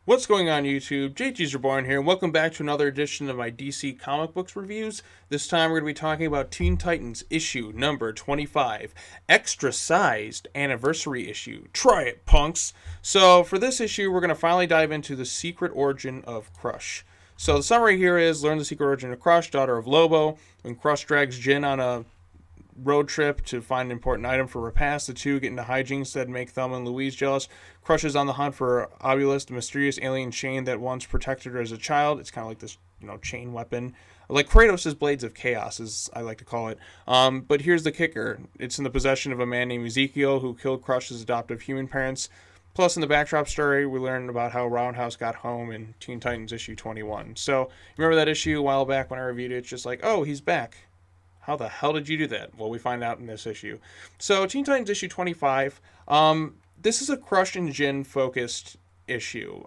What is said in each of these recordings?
What's going on YouTube? JT's Reborn here, and welcome back to another edition of my DC comic books reviews. This time we're going to be talking about Teen Titans issue number 25, extra sized anniversary issue. Try it, punks! So for this issue, we're going to finally dive into the secret origin of Crush. So the summary here is, learn the secret origin of Crush, daughter of Lobo. When Crush drags Djinn on a road trip to find an important item for repast, the two get into hijinks that make Thelma and Louise jealous. Crush is on the hunt for Obelus, the mysterious alien chain that once protected her as a child. It's kind of like this, chain weapon. Like Kratos' Blades of Chaos, as I like to call it. But here's the kicker. It's in the possession of a man named Ezekiel who killed Crush's adoptive human parents. Plus, in the backdrop story, we learn about how Roundhouse got home in Teen Titans issue 21. So, remember that issue a while back when I reviewed it? It's just like, oh, he's back. How the hell did you do that? Well, we find out in this issue. So, Teen Titans issue 25. This is a Crush and Djinn focused issue.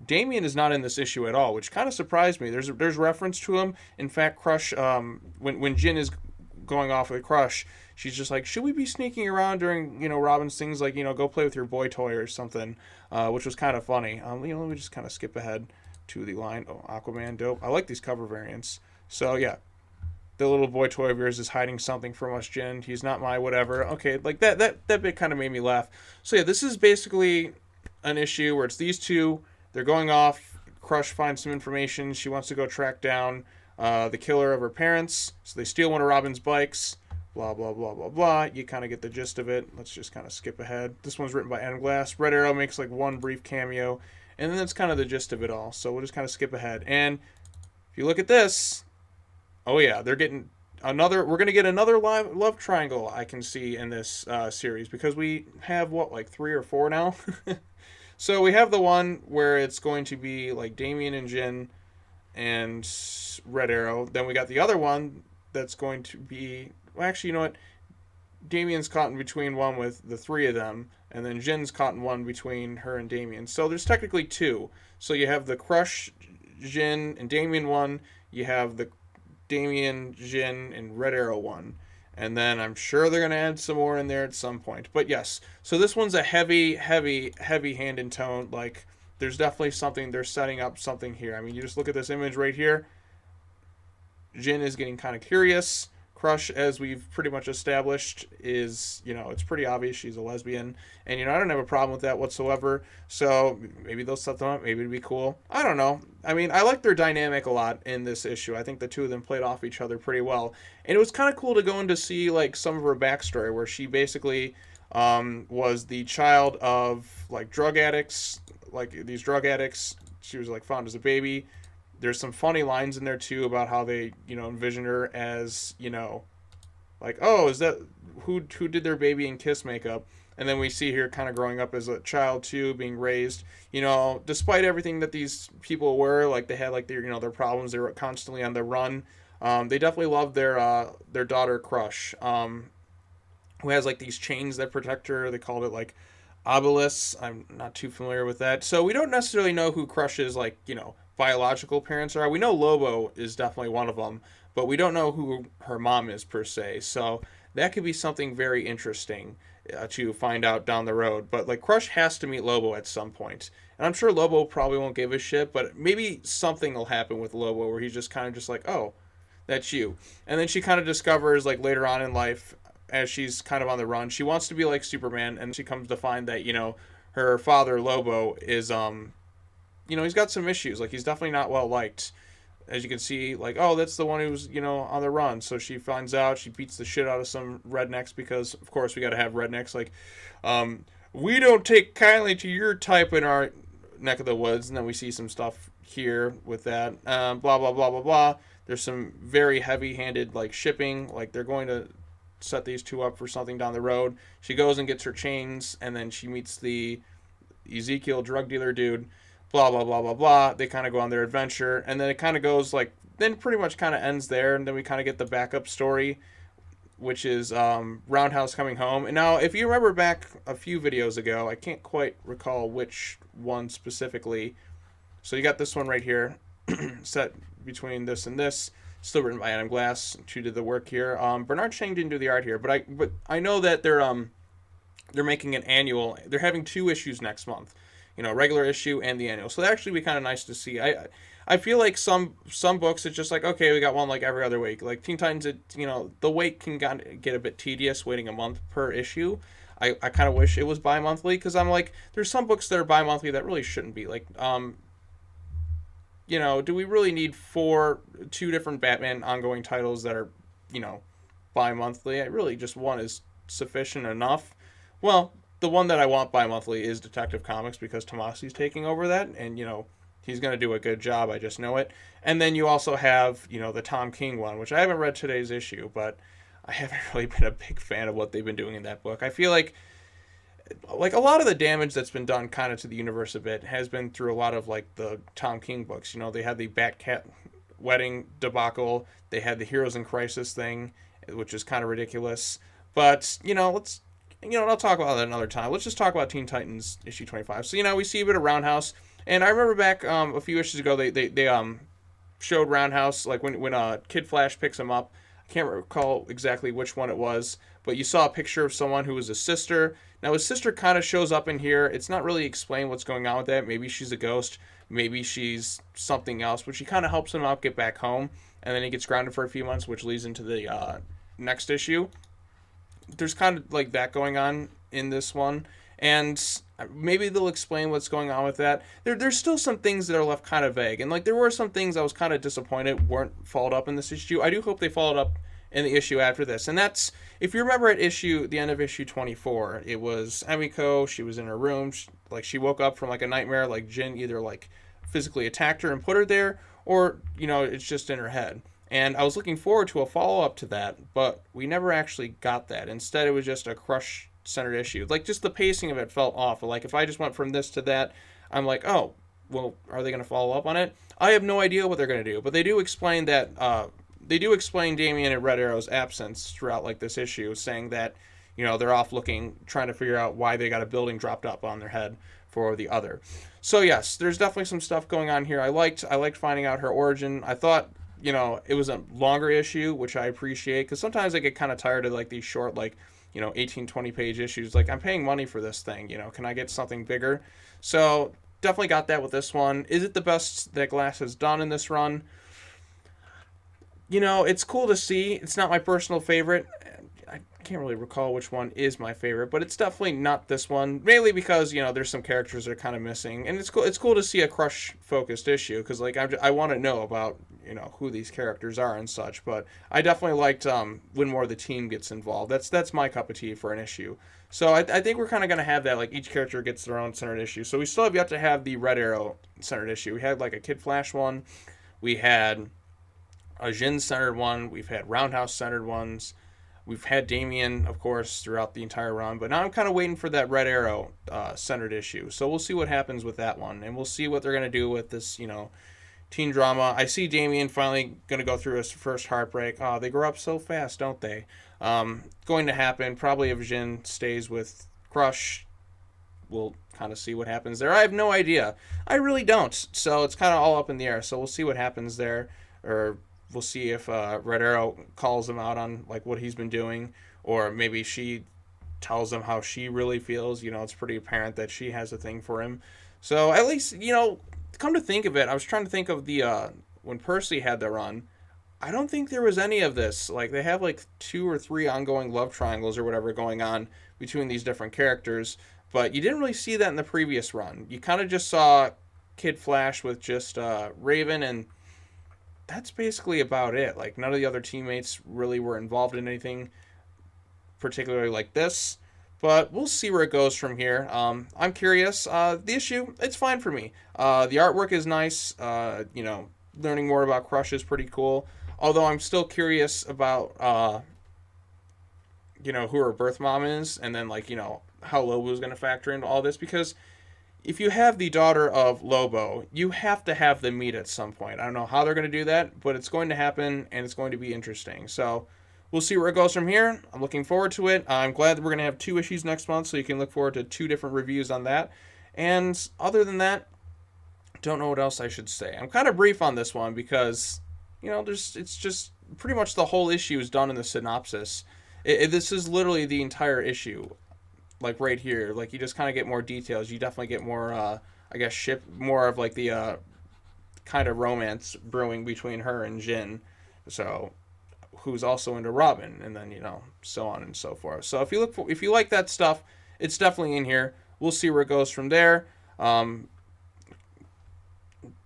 Damien is not in this issue at all, which kind of surprised me. There's reference to him. In fact, Crush, when Djinn is going off with Crush, she's just like, should we be sneaking around during, Robin's things like, go play with your boy toy or something, which was kind of funny. Let me just kind of skip ahead to the line. Oh, Aquaman, dope. I like these cover variants. So, yeah. The little boy toy of yours is hiding something from us, Djinn. He's not my whatever. Okay, like that bit kind of made me laugh. So yeah, this is basically an issue where it's these two. They're going off. Crush finds some information. She wants to go track down the killer of her parents. So they steal one of Robin's bikes. Blah, blah, blah, blah, blah. You kind of get the gist of it. Let's just kind of skip ahead. This one's written by Adam Glass. Red Arrow makes like one brief cameo. And then that's kind of the gist of it all. So we'll just kind of skip ahead. And if you look at this, oh yeah, they're getting another. We're gonna get another love triangle. I can see in this series because we have what, like 3 or 4 now. So we have the one where it's going to be like Damien and Djinn and Red Arrow. Then we got the other one that's going to be. Well, actually, you know what? Damien's caught in between one with the 3 of them, and then Djinn's caught in one between her and Damien. So there's technically 2. So you have the Crush, Djinn, and Damien one. You have the Damien, Djinn, and Red Arrow one. And then I'm sure they're going to add some more in there at some point. But yes, so this one's a heavy hand and tone. Like, there's definitely something, they're setting up something here. I mean, you just look at this image right here. Djinn is getting kind of curious. Crush, as we've pretty much established, is, it's pretty obvious she's a lesbian. And, I don't have a problem with that whatsoever. So maybe they'll set them up. Maybe it'd be cool. I don't know. I mean, I like their dynamic a lot in this issue. I think the two of them played off each other pretty well. And it was kind of cool to go in to see, like, some of her backstory where she basically was the child of, like, drug addicts. Like, these drug addicts. She was, like, found as a baby. There's some funny lines in there too about how they, envision her as, like, oh, is that who did their baby and Kiss makeup? And then we see her kind of growing up as a child too, being raised, despite everything that these people were, like they had like their problems, they were constantly on the run. They definitely loved their daughter Crush, who has like these chains that protect her. They called it like Obelus. I'm not too familiar with that. So we don't necessarily know who Crush's like, biological parents are. We know Lobo is definitely one of them, but we don't know who her mom is per se. So that could be something very interesting to find out down the road. But like Crush has to meet Lobo at some point. And I'm sure Lobo probably won't give a shit, but maybe something will happen with Lobo where he's just kind of just like, oh, that's you. And then she kind of discovers like later on in life, as she's kind of on the run, she wants to be like Superman, and she comes to find that, her father Lobo is he's got some issues. Like, he's definitely not well liked. As you can see, like, oh, that's the one who's, on the run. So she finds out, she beats the shit out of some rednecks because, of course, we got to have rednecks. Like, we don't take kindly to your type in our neck of the woods. And then we see some stuff here with that. Blah, blah, blah, blah, blah. There's some very heavy-handed, like, shipping. Like, they're going to set these two up for something down the road. She goes and gets her chains, and then she meets the Ezekiel drug dealer dude. Blah, blah, blah, blah, blah. They kind of go on their adventure, and then it kind of goes like, then pretty much kind of ends there, and then we kind of get the backup story, which is Roundhouse coming home. And now, if you remember back a few videos ago, I can't quite recall which one specifically. So you got this one right here, set between this and this, still written by Adam Glass, who did the work here. Bernard Chang didn't do the art here, but I know that they're making an annual. They're having 2 issues next month. regular issue and the annual. So that actually be kind of nice to see. I feel like some books it's just like, okay, we got one like every other week. Like Teen Titans, the wait can get a bit tedious waiting a month per issue. I kind of wish it was bi-monthly, because I'm like, there's some books that are bi-monthly that really shouldn't be. Like, do we really need two different Batman ongoing titles that are, bi-monthly? I really just one is sufficient enough. Well, the one that I want bi-monthly is Detective Comics, because Tomasi's taking over that, and, he's going to do a good job. I just know it. And then you also have, the Tom King one, which I haven't read today's issue, but I haven't really been a big fan of what they've been doing in that book. I feel like a lot of the damage that's been done kind of to the universe a bit has been through a lot of like the Tom King books. They had the Batcat wedding debacle. They had the Heroes in Crisis thing, which is kind of ridiculous. But, let's, I'll talk about that another time. Let's just talk about Teen Titans issue 25. So, we see a bit of Roundhouse. And I remember back a few issues ago, they showed Roundhouse, like when Kid Flash picks him up. I can't recall exactly which one it was, but you saw a picture of someone who was a sister. Now, his sister kind of shows up in here. It's not really explained what's going on with that. Maybe she's a ghost. Maybe she's something else, but she kind of helps him out get back home, and then he gets grounded for a few months, which leads into the next issue. There's kind of like that going on in this one, and maybe they'll explain what's going on with that. There's still some things that are left kind of vague, and like there were some things I was kind of disappointed weren't followed up in this issue. I do hope they followed up in the issue after this, and that's, if you remember at the end of issue 24, it was Emiko. She was in her room, she woke up from like a nightmare, like Djinn either like physically attacked her and put her there, or it's just in her head. And I was looking forward to a follow-up to that, but we never actually got that. Instead, it was just a Crush-centered issue. Like, just the pacing of it felt off. Like, if I just went from this to that, I'm like, oh, well, are they going to follow up on it? I have no idea what they're going to do, but they do explain that, Damian and Red Arrow's absence throughout, like, this issue, saying that, they're off trying to figure out why they got a building dropped up on their head for the other. So, yes, there's definitely some stuff going on here. I liked finding out her origin. I thought, it was a longer issue, which I appreciate, because sometimes I get kind of tired of like these short, 18, 20 page issues. Like, I'm paying money for this thing, can I get something bigger? So definitely got that with this one. Is it the best that Glass has done in this run? It's cool to see. It's not my personal favorite. I can't really recall which one is my favorite, but it's definitely not this one, mainly because, there's some characters that are kind of missing, and it's cool to see a Crush focused issue, because I want to know about who these characters are and such. But I definitely liked when more of the team gets involved. That's my cup of tea for an issue. So I think we're kind of going to have that, like each character gets their own centered issue. So we still have yet to have the Red Arrow centered issue. We had like a Kid Flash one, we had a Djinn centered one, we've had Roundhouse centered ones. We've had Damian, of course, throughout the entire run, but now I'm kind of waiting for that Red Arrow centered issue. So we'll see what happens with that one, and we'll see what they're going to do with this, teen drama. I see Damian finally going to go through his first heartbreak. Oh, they grow up so fast, don't they? Going to happen. Probably if Djinn stays with Crush, we'll kind of see what happens there. I have no idea. I really don't. So it's kind of all up in the air. So we'll see what happens there, or we'll see if Red Arrow calls him out on like what he's been doing, or maybe she tells him how she really feels. It's pretty apparent that she has a thing for him. So at least, come to think of it, I was trying to think of the when Percy had the run. I don't think there was any of this. Like, they have like 2 or 3 ongoing love triangles or whatever going on between these different characters, but you didn't really see that in the previous run. You kind of just saw Kid Flash with just Raven, and that's basically about it. Like, none of the other teammates really were involved in anything particularly like this, but we'll see where it goes from here. I'm curious. The issue, it's fine for me. The artwork is nice. Learning more about Crush is pretty cool, although I'm still curious about who her birth mom is, and then how Lobo is going to factor into all this, because if you have the daughter of Lobo, you have to have them meet at some point. I don't know how they're going to do that, but it's going to happen, and it's going to be interesting. So we'll see where it goes from here. I'm looking forward to it. I'm glad that we're going to have 2 issues next month, so you can look forward to 2 different reviews on that. And other than that, don't know what else I should say. I'm kind of brief on this one because, it's just pretty much the whole issue is done in the synopsis. This is literally the entire issue. like right here. Like you just kind of get more details. You definitely get more, I guess, more of like the kind of romance brewing between her and Djinn. So who's also into Robin, and then so on and so forth. So if you like that stuff, it's definitely in here. We'll see where it goes from there.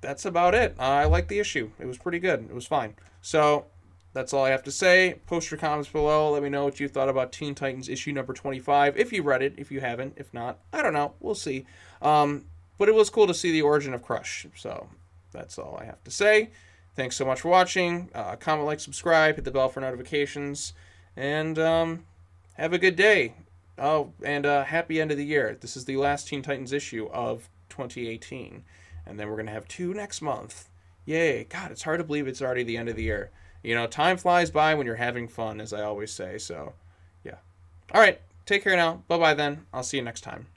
That's about it. I like the issue. It was pretty good. It was fine. So that's all I have to say. Post your comments below. Let me know what you thought about Teen Titans issue number 25. If you read it, if you haven't, if not, I don't know. We'll see. But it was cool to see the origin of Crush. So that's all I have to say. Thanks so much for watching. Comment, like, subscribe, hit the bell for notifications, and have a good day. Oh, and happy end of the year. This is the last Teen Titans issue of 2018, and then we're going to have 2 next month. Yay. God, it's hard to believe it's already the end of the year. Time flies by when you're having fun, as I always say, so yeah. All right, take care now. Bye-bye then. I'll see you next time.